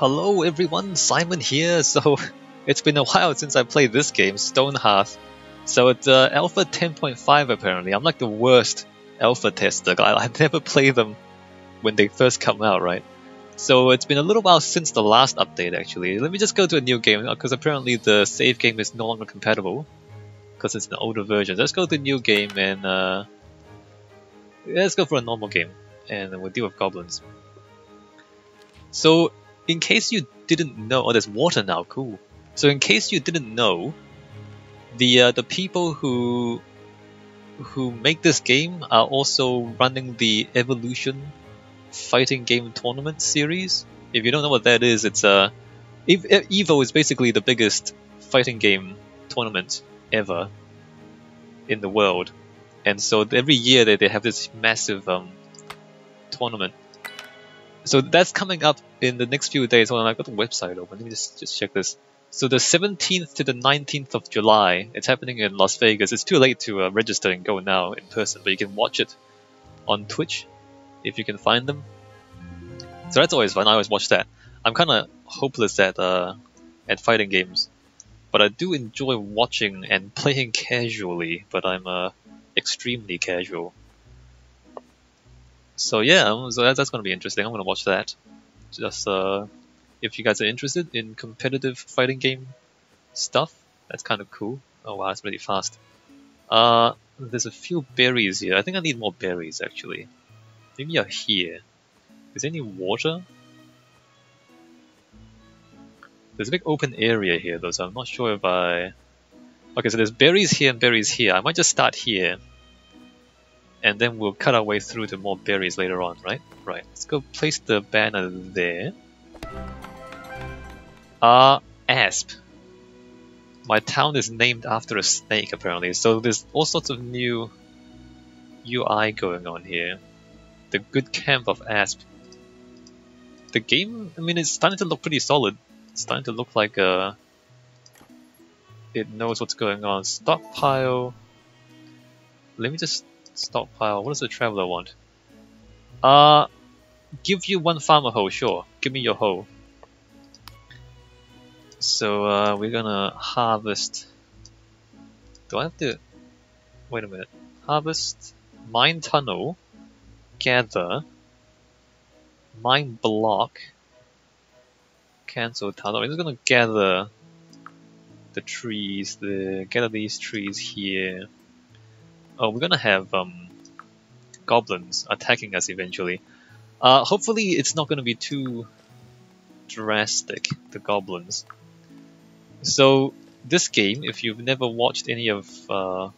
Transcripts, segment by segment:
Hello everyone, Simon here. So it's been a while since I played this game, Stonehearth. So it's Alpha 10.5 apparently. I'm like the worst alpha tester. I never play them when they first come out, right? So it's been a little while since the last update actually. Let me just go to a new game because apparently the save game is no longer compatible because it's an older version. Let's go to a new game and let's go for a normal game and we'll deal with goblins. So in case you didn't know, oh, there's water now, cool. So in case you didn't know, the people who make this game are also running the Evolution fighting game tournament series. If you don't know what that is, it's Evo is basically the biggest fighting game tournament ever in the world, and so every year they have this massive tournament. So that's coming up in the next few days. Well, I've got the website open. Let me just check this. So the 17th to the 19th of July, it's happening in Las Vegas. It's too late to register and go now in person, but you can watch it on Twitch if you can find them. So that's always fun. I always watch that. I'm kind of hopeless at fighting games, but I do enjoy watching and playing casually. But I'm extremely casual. So yeah, so that's going to be interesting. I'm going to watch that. Just if you guys are interested in competitive fighting game stuff, that's kind of cool. Oh wow, it's really fast. There's a few berries here. I think I need more berries actually. Maybe you're here. Is there any water? There's a big open area here though, so I'm not sure if I... Okay, so there's berries here and berries here. I might just start here. And then we'll cut our way through to more berries later on, right? Right, let's go place the banner there. Asp. My town is named after a snake, apparently. So there's all sorts of new UI going on here. The good camp of Asp. The game, I mean, it's starting to look pretty solid. It's starting to look like it knows what's going on. Stockpile. Let me just stockpile. What does the traveler want? Give you one farmer hoe, sure. Give me your hoe. So we're gonna harvest. Do I have to? Wait a minute. Harvest, mine tunnel, gather, mine block, cancel tunnel. I'm just gonna gather the trees. Gather these trees here. Oh, we're gonna have goblins attacking us eventually. Hopefully it's not gonna be too drastic, the goblins. So this game, if you've never watched any of my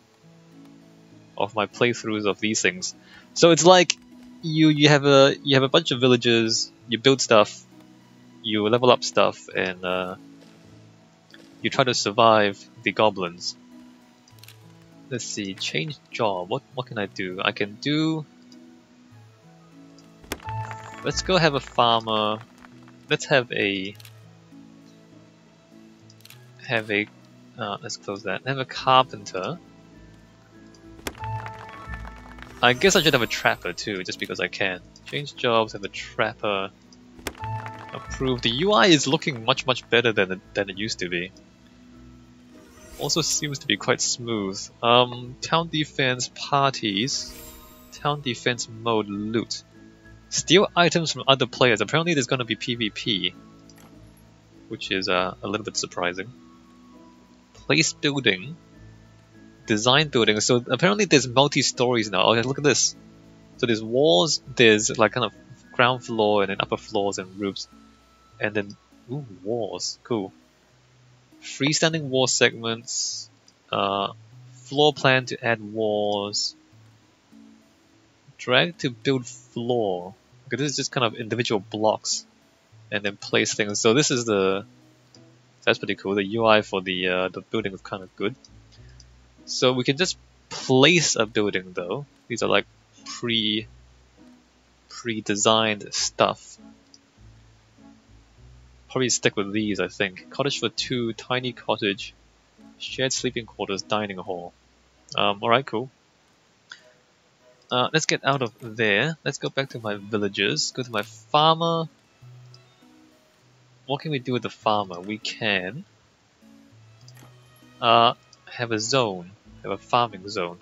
playthroughs of these things, so it's like you have a bunch of villagers, you build stuff, you level up stuff, and you try to survive the goblins. Let's see, change job. What can I do? I can do... Let's go have a farmer. Let's have a... let's close that. Have a carpenter. I guess I should have a trapper too, just because I can. Change jobs, have a trapper. Approve. The UI is looking much better than it used to be. Also seems to be quite smooth. Town defense parties. Town defense mode loot. Steal items from other players. Apparently there's going to be PvP, which is a little bit surprising. Place building. Design building. So apparently there's multi-stories now. Okay, look at this. So there's walls, there's like kind of ground floor and then upper floors and roofs. And then, ooh, walls. Cool. Freestanding wall segments, floor plan to add walls, drag to build floor. Okay, this is just kind of individual blocks, and then place things. So this is that's pretty cool. The UI for the building is kind of good. So we can just place a building though. These are like pre-designed stuff. Probably stick with these, I think. Cottage for 2, tiny cottage, shared sleeping quarters, dining hall. Alright, cool. Let's get out of there. Let's go back to my villagers. Go to my farmer. what can we do with the farmer? We can have a zone, have a farming zone.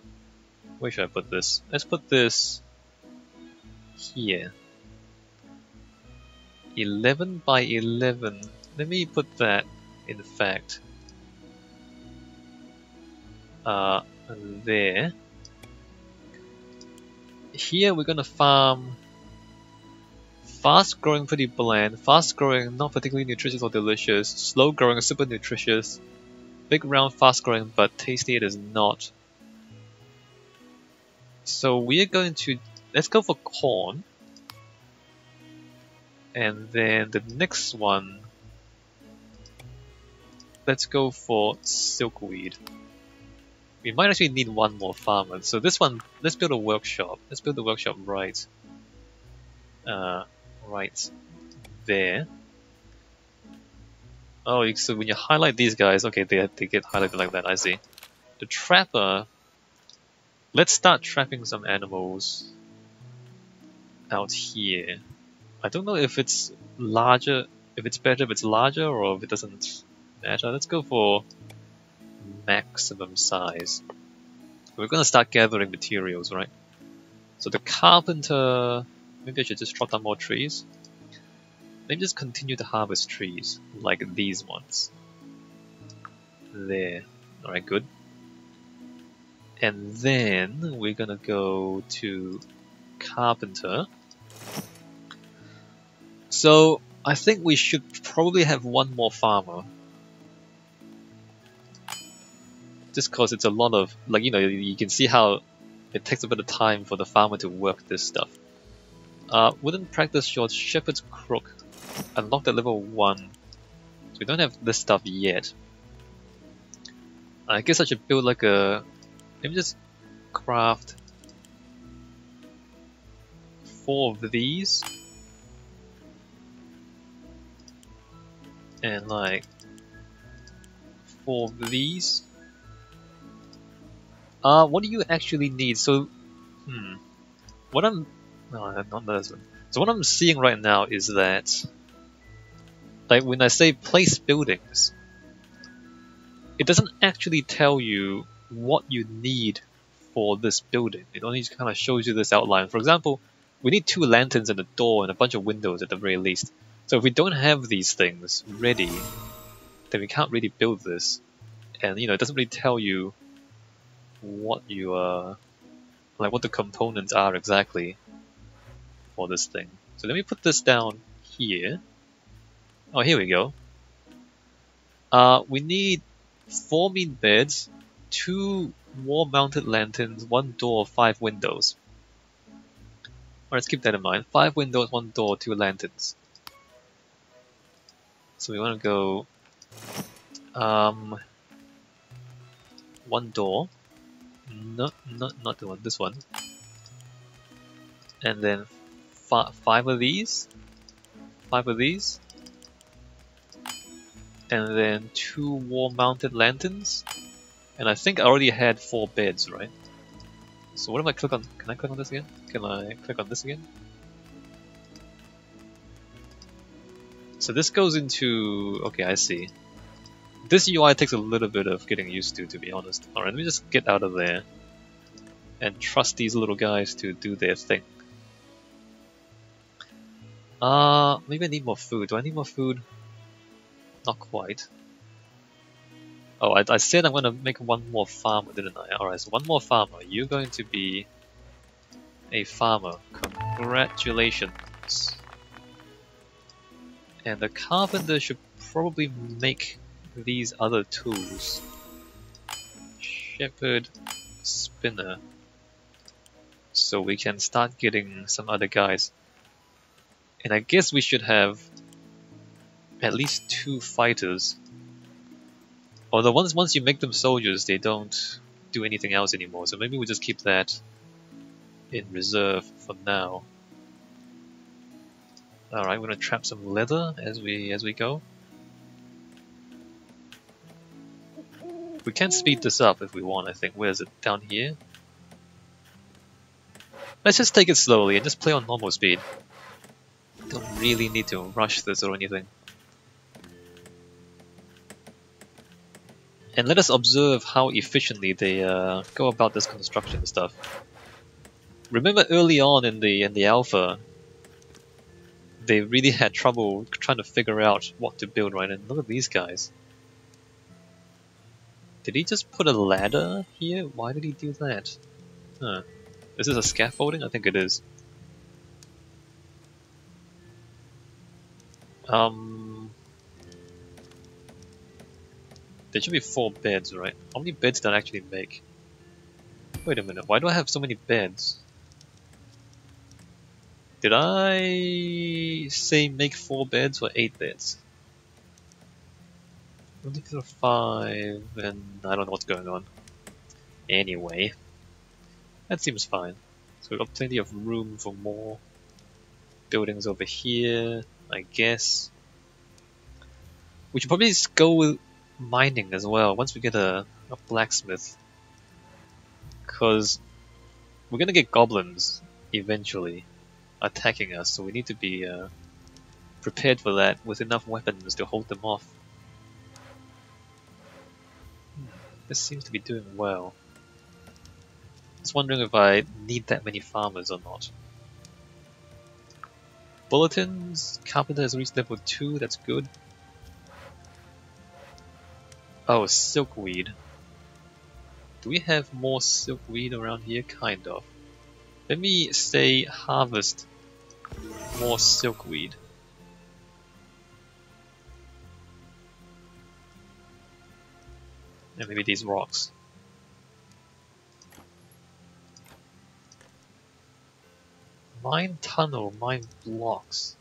Where should I put this? Let's put this here. 11 by 11. Let me put that, in fact, there. Here we're gonna farm fast growing, pretty bland, fast growing, not particularly nutritious or delicious, slow growing, super nutritious, big round, fast growing, but tasty it is not. So we're going to, let's go for corn. And then the next one, let's go for silkweed. We might actually need one more farmer. So this one, let's build a workshop. Let's build the workshop right there. Oh, so when you highlight these guys, okay, they get highlighted like that, I see. The trapper, let's start trapping some animals out here. I don't know if it's larger, if it's better if it's larger or if it doesn't matter. Let's go for maximum size. We're gonna start gathering materials, right? So the carpenter, maybe I should just chop down more trees. Let me just continue to harvest trees, like these ones. There. Alright, good. And then we're gonna go to carpenter. So I think we should probably have one more farmer. Just cause it's a lot of, like, you know, you can see how it takes a bit of time for the farmer to work this stuff. Wooden practice short, shepherd's crook. Unlocked at level 1. So we don't have this stuff yet. I guess I should build like a, let me just craft 4 of these. And like 4 of these. What do you actually need? So, what I'm, no, not this one. So what I'm seeing right now is that, like when I say place buildings, it doesn't actually tell you what you need for this building. It only kind of shows you this outline. For example, we need 2 lanterns and a door and a bunch of windows at the very least. So if we don't have these things ready, then we can't really build this. And you know, it doesn't really tell you what you like what the components are exactly for this thing. So let me put this down here. Oh, here we go. We need 4 mean beds, 2 wall-mounted lanterns, 1 door, 5 windows. Alright, let's keep that in mind. 5 windows, 1 door, 2 lanterns. So we want to go 1 door, not the one, this one, and then 5 of these, 5 of these, and then 2 wall-mounted lanterns, and I think I already had 4 beds, right? So what if I click on? Can I click on this again? Can I click on this again? So this goes into, okay, I see. This UI takes a little bit of getting used to be honest. Alright, let me just get out of there and trust these little guys to do their thing. Maybe I need more food. Do I need more food? Not quite. Oh, I said I'm gonna make 1 more farmer, didn't I? Alright, so 1 more farmer. You're going to be a farmer. Congratulations. And the carpenter should probably make these other tools. Shepherd, spinner. So we can start getting some other guys. And I guess we should have at least 2 fighters. Although once you make them soldiers, they don't do anything else anymore. So maybe we just keep that in reserve for now. Alright, we're gonna trap some leather as we go. We can speed this up if we want, I think. Where is it? Down here? Let's just take it slowly and just play on normal speed. Don't really need to rush this or anything. And let us observe how efficiently they go about this construction stuff. Remember early on in the alpha, they really had trouble trying to figure out what to build, right? And look at these guys. Did he just put a ladder here? Why did he do that? Huh. Is this a scaffolding? I think it is. There should be 4 beds, right? How many beds did I actually make? Wait a minute, why do I have so many beds? Did I say make 4 beds or 8 beds? Only 5, and I don't know what's going on. Anyway, that seems fine. So we've got plenty of room for more buildings over here, I guess. We should probably just go with mining as well once we get a blacksmith. Because we're gonna get goblins eventually attacking us, so we need to be prepared for that with enough weapons to hold them off. This seems to be doing well. Just wondering if I need that many farmers or not. Bulletins, Carpenter has reached level 2, that's good. Oh, silkweed. Do we have more silkweed around here? Kind of. Let me say harvest more silkweed. And maybe these rocks. Mine tunnel, mine blocks.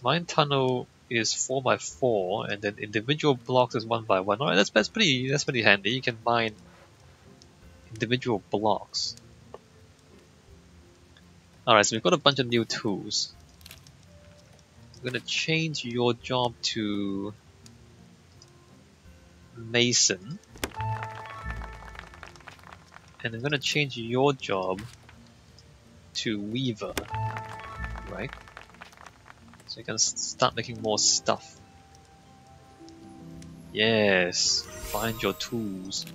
Mine tunnel is 4x4, and then individual blocks is 1x1. Alright, that's pretty handy. You can mine individual blocks. Alright, so we've got a bunch of new tools. I'm gonna change your job to Mason. And I'm gonna change your job to Weaver. Right? So you can start making more stuff. Yes, find your tools.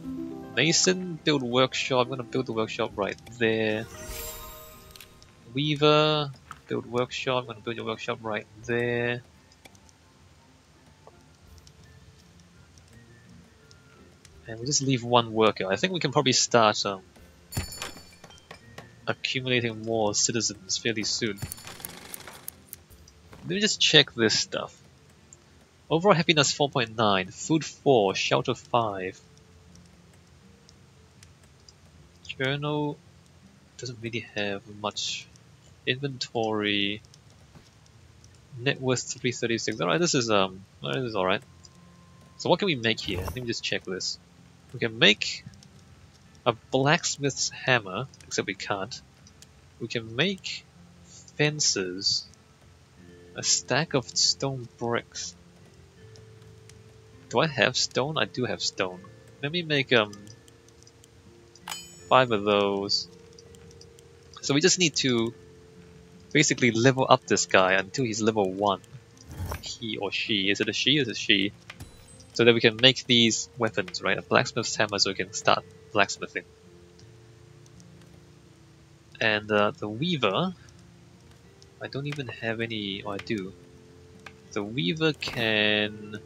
Mason, build workshop. I'm gonna build the workshop right there. Weaver, build workshop. I'm gonna build your workshop right there. And we just leave one worker. I think we can probably start accumulating more citizens fairly soon. Let me just check this stuff. Overall happiness 4.9, food 4, shelter 5. Journal doesn't really have much. Inventory. Net worth 336. Alright, this is alright. So what can we make here? Let me just check this. We can make a blacksmith's hammer, except we can't. We can make fences. A stack of stone bricks. Do I have stone? I do have stone. Let me make 5 of those. So we just need to basically level up this guy until he's level 1. He or she. Is it a she or is it she? So that we can make these weapons, right? A blacksmith's hammer so we can start blacksmithing. And the weaver, I don't even have any, oh I do. The weaver can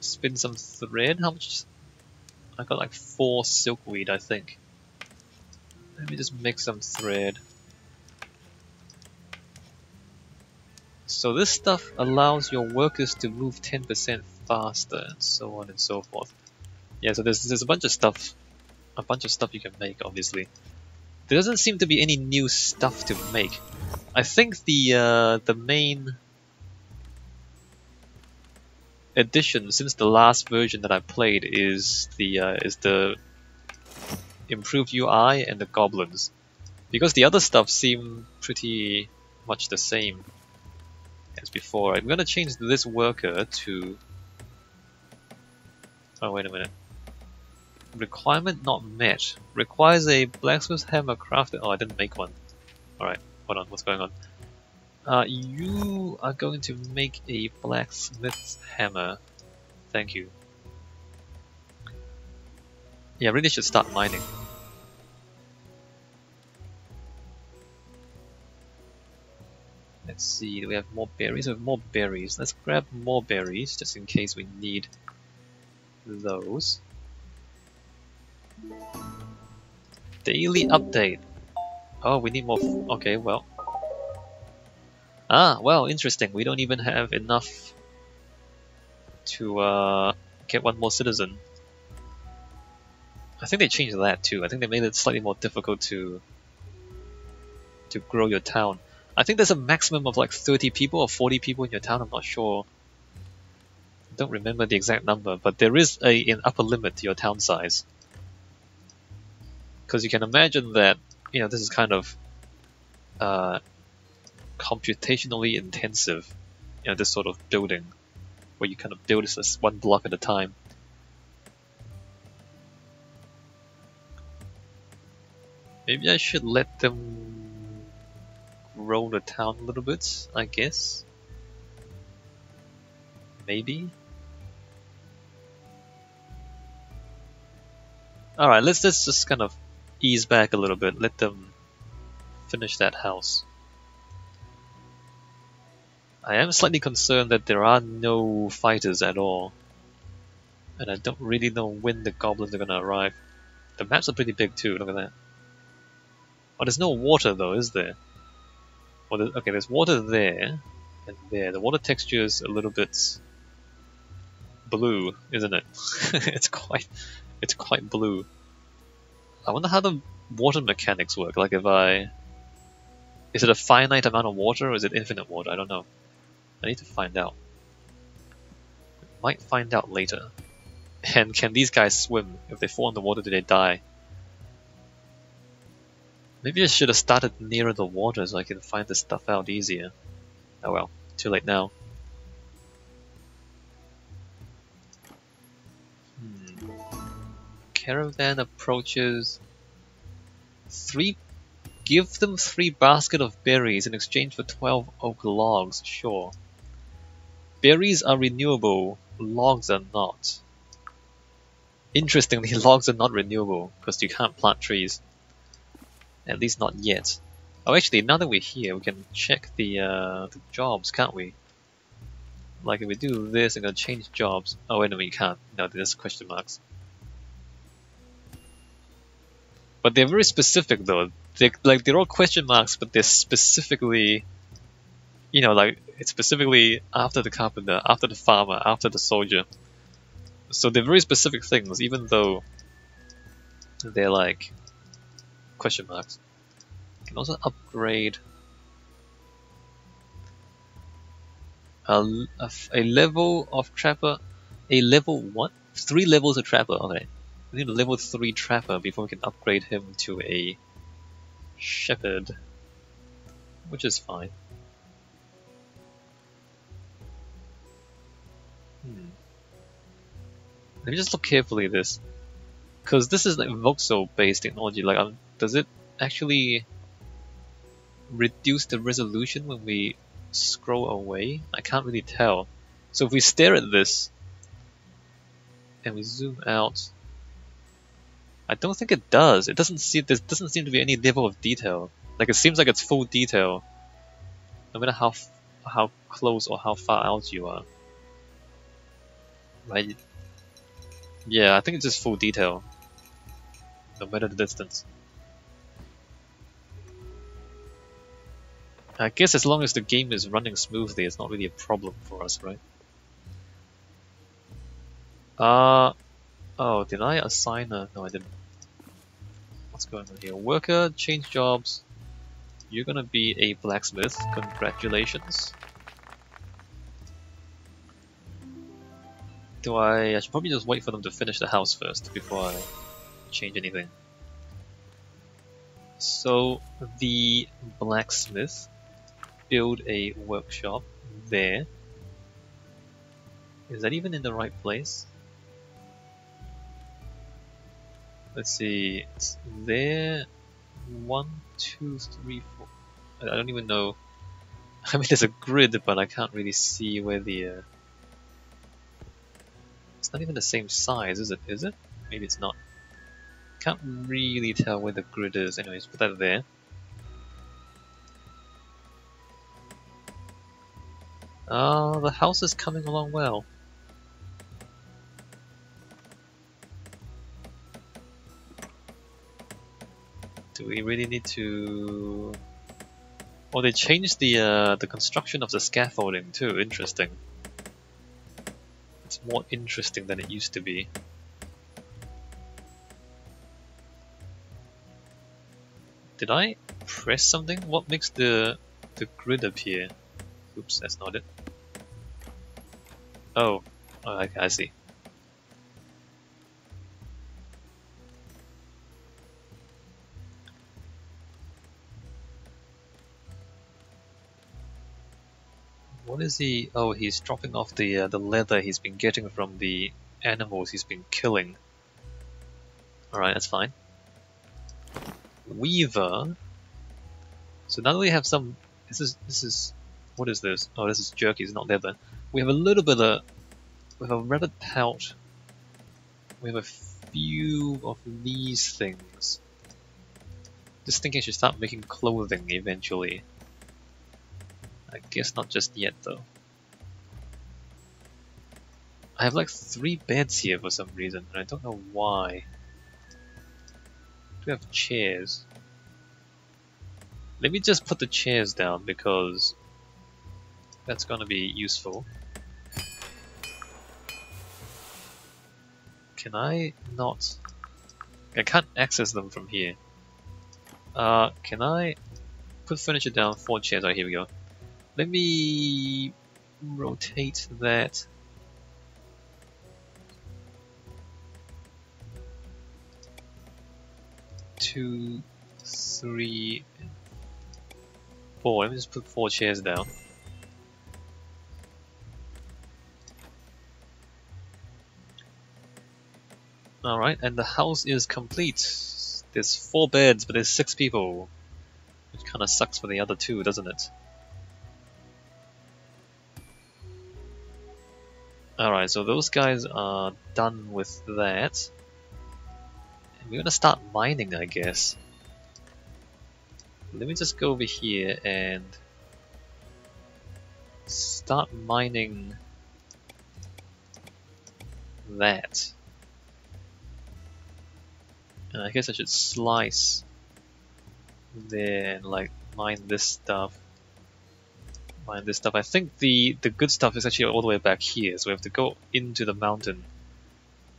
spin some thread. How much? I got like 4 silkweed, I think. Let me just make some thread. So this stuff allows your workers to move 10% faster, and so on and so forth. Yeah, so there's a bunch of stuff you can make, obviously. There doesn't seem to be any new stuff to make. I think the main addition since the last version that I played is the improved UI and the goblins, because the other stuff seem pretty much the same as before. I'm gonna change this worker to. Oh wait a minute. Requirement not met. Requires a blacksmith's hammer crafted. Oh, I didn't make one. Alright, hold on, what's going on? You are going to make a blacksmith's hammer. Thank you. Yeah, I really should start mining. Let's see, do we have more berries? We have more berries. Let's grab more berries, just in case we need those. Daily update. Oh, we need more. Okay, well. Ah, well, interesting. We don't even have enough to get one more citizen. I think they changed that too. I think they made it slightly more difficult to grow your town. I think there's a maximum of like 30 people or 40 people in your town. I'm not sure. I don't remember the exact number, but there is an upper limit to your town size. Because you can imagine that, you know, this is kind of computationally intensive, you know, this sort of building, where you kind of build this one block at a time. Maybe I should let them grow the town a little bit, I guess. Maybe. Alright, let's just kind of ease back a little bit, let them finish that house. I am slightly concerned that there are no fighters at all, and I don't really know when the goblins are gonna arrive. The maps are pretty big too, look at that. Oh, there's no water though, is there? Well, okay, there's water there, and there. The water texture is a little bit blue, isn't it? it's quite blue. I wonder how the water mechanics work. Like, is it a finite amount of water or is it infinite water? I don't know. I need to find out. Might find out later. And can these guys swim? If they fall in the water, do they die? Maybe I should have started nearer the water so I can find this stuff out easier. Oh well, too late now. Caravan approaches. Give them 3 baskets of berries in exchange for 12 oak logs. Sure. Berries are renewable, logs are not. Interestingly, logs are not renewable because you can't plant trees. At least not yet. Oh, actually, now that we're here, we can check the jobs, can't we? Like if we do this, I'm gonna change jobs. Oh wait, no, we can't. No, there's question marks. But they're very specific though. They're all question marks, but they're specifically, you know, like it's specifically after the carpenter, after the farmer, after the soldier. So they're very specific things, even though they're like question marks. You can also upgrade a level of trapper. A level what? 3 levels of trapper. Okay. We need a level 3 trapper before we can upgrade him to a shepherd, which is fine. Let me just look carefully at this, because this is like voxel-based technology. Like, does it actually reduce the resolution when we scroll away? I can't really tell. So if we stare at this and we zoom out, I don't think it does. It doesn't see. There doesn't seem to be any level of detail. Like it seems like it's full detail, no matter how close or how far out you are. Right? Yeah, I think it's just full detail, no matter the distance. I guess as long as the game is running smoothly, it's not really a problem for us, right? Oh, did I assign a... No, I didn't. What's going on here? Worker, change jobs. You're gonna be a blacksmith. Congratulations. I should probably just wait for them to finish the house first before I change anything. So, the blacksmith build a workshop there. Is that even in the right place? Let's see, it's there. 1, 2, 3, 4. I don't even know I mean, there's a grid, but I can't really see where the... It's not even the same size, is it? Is it? Maybe it's not. Can't really tell where the grid is. Anyways, put that there. The house is coming along well. Do we really need to... Oh, they changed the construction of the scaffolding too. Interesting. It's more interesting than it used to be. Did I press something? What makes the grid appear? Oops, that's not it. Oh, I see. What is he? Oh, he's dropping off the leather he's been getting from the animals he's been killing. All right, that's fine. Weaver. So now that we have some, this is what is this? Oh, this is jerky. It's not leather. We have a little bit of, we have a rabbit pelt. We have a few of these things. Just thinking I should start making clothing eventually. I guess not just yet though. I have like 3 beds here for some reason, and I don't know why. Do we have chairs? Let me just put the chairs down because that's gonna be useful. Can I not? I can't access them from here. Can I put furniture down? 4 chairs. Alright, here we go. Let me rotate that. Two, 3, 4. Let me just put 4 chairs down. Alright, and the house is complete. There's 4 beds, but there's 6 people. Which kinda sucks for the other 2, doesn't it? Alright, so those guys are done with that. And we're gonna start mining, I guess. Let me just go over here and start mining that. And I guess I should slice there and like mine this stuff. Mine this stuff. I think the good stuff is actually all the way back here, so we have to go into the mountain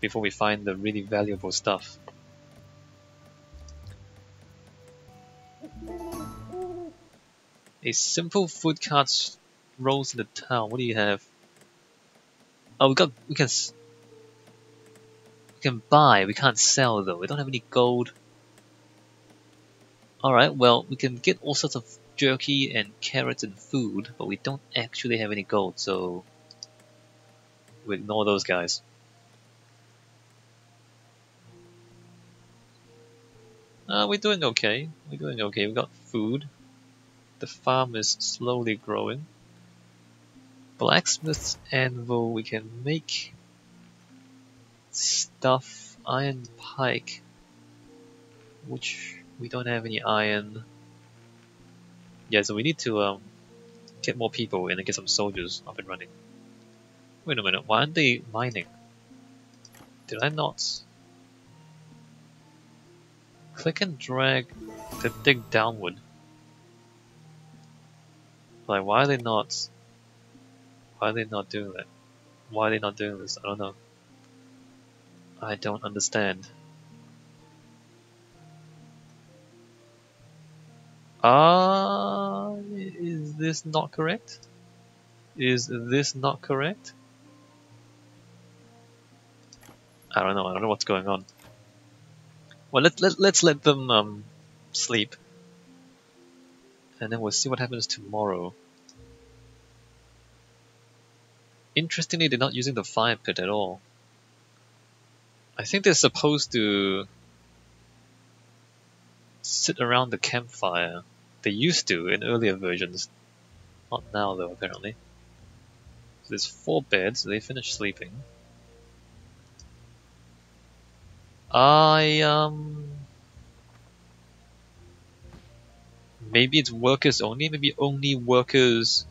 before we find the really valuable stuff. A simple food cart rolls in the town. What do you have? Oh, we can buy. We can't sell though. We don't have any gold. All right. Well, we can get all sorts of jerky and carrots and food, but we don't actually have any gold, so we ignore those guys. We're doing okay. We're doing okay. We got food. The farm is slowly growing. Blacksmith's anvil, we can make stuff. Iron pike, which we don't have any iron. Yeah, so we need to get more people and get some soldiers up and running. Wait a minute, why aren't they mining? Did I not? Click and drag to dig downward. Like, why are they not? Why are they not doing that? Why are they not doing this? I don't know. I don't understand. Is this not correct? Is this not correct? I don't know. I don't know what's going on. Well, let's let them sleep, and then we'll see what happens tomorrow. Interestingly, they're not using the fire pit at all. I think they're supposed to sit around the campfire. They used to in earlier versions. Not now though, apparently. So there's 4 beds, they finished sleeping. Maybe it's workers only, maybe only workers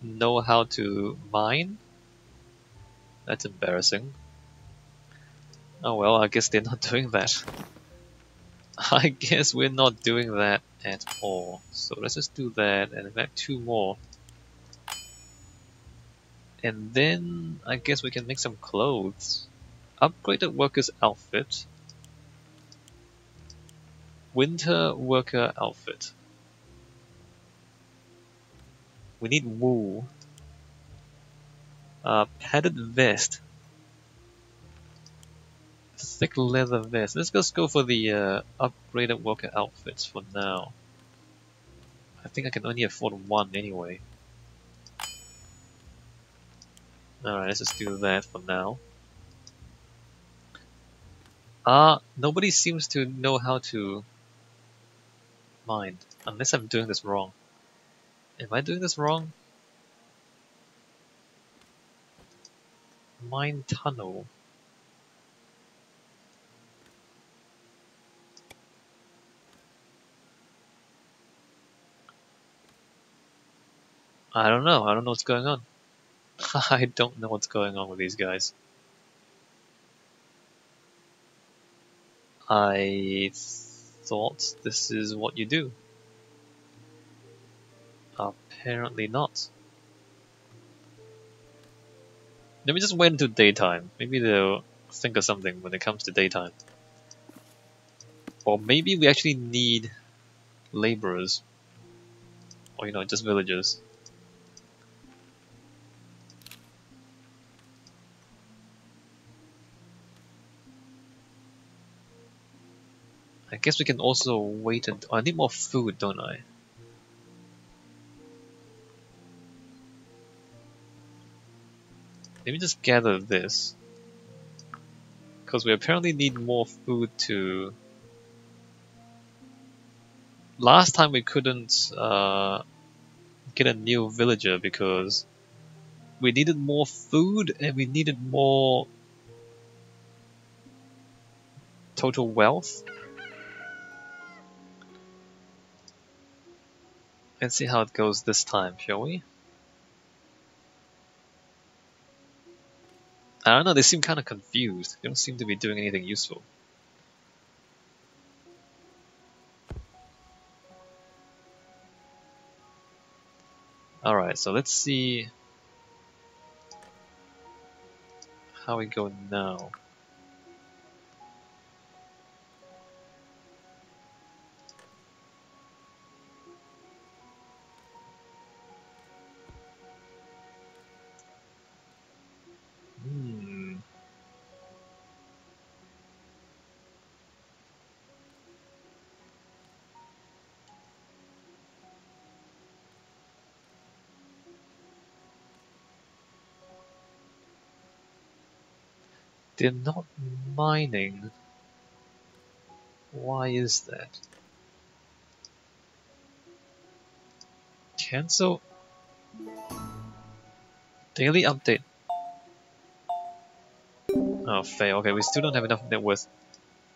know how to mine? That's embarrassing. Oh well, I guess they're not doing that. I guess we're not doing that at all. So let's just do that and then 2 more. And then I guess we can make some clothes. Upgraded worker's outfit. Winter worker outfit. We need wool. Padded vest. Thick leather vest. Let's just go for the upgraded worker outfits for now. I think I can only afford 1 anyway. Alright, let's just do that for now. Nobody seems to know how to mine. Unless I'm doing this wrong. Am I doing this wrong? Mine tunnel. I don't know. I don't know what's going on. I don't know what's going on with these guys. I thought this is what you do. Apparently not. Let me just wait until daytime. Maybe they'll think of something when it comes to daytime. Or maybe we actually need laborers. Or, just villagers. I guess we can also wait and I need more food, don't I? Let me just gather this. Because we apparently need more food to... Last time we couldn't get a new villager because we needed more food and we needed more total wealth. Let's see how it goes this time, shall we? I don't know, they seem kind of confused. They don't seem to be doing anything useful. Alright, so let's see how we go now. They're not mining. Why is that? Cancel? Daily update. Oh, fail. Okay, we still don't have enough net worth.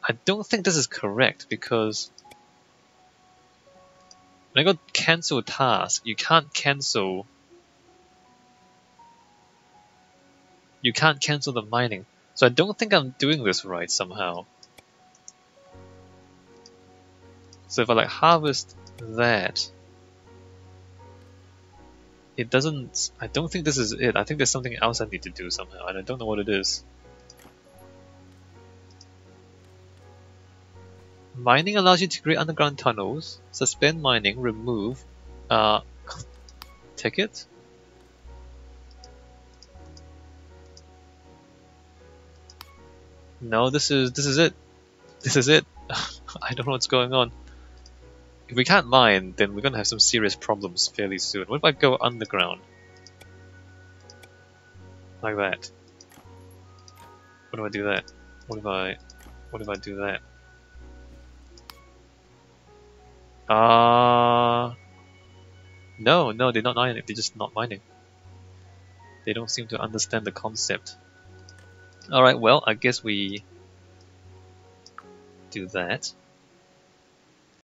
I don't think this is correct because when I go cancel task, you can't cancel the mining. So I don't think I'm doing this right somehow. So if I harvest that, it doesn't... I don't think this is it. I think there's something else I need to do somehow, and I don't know what it is. Mining allows you to create underground tunnels. Suspend mining, remove ticket. No, this is it. This is it. I don't know what's going on. If we can't mine, then we're gonna have some serious problems fairly soon. What if I go underground? Like that. What if I do that? What if I do that? No, no, they're not mining. They're just not mining. They don't seem to understand the concept. Alright, well, I guess we do that.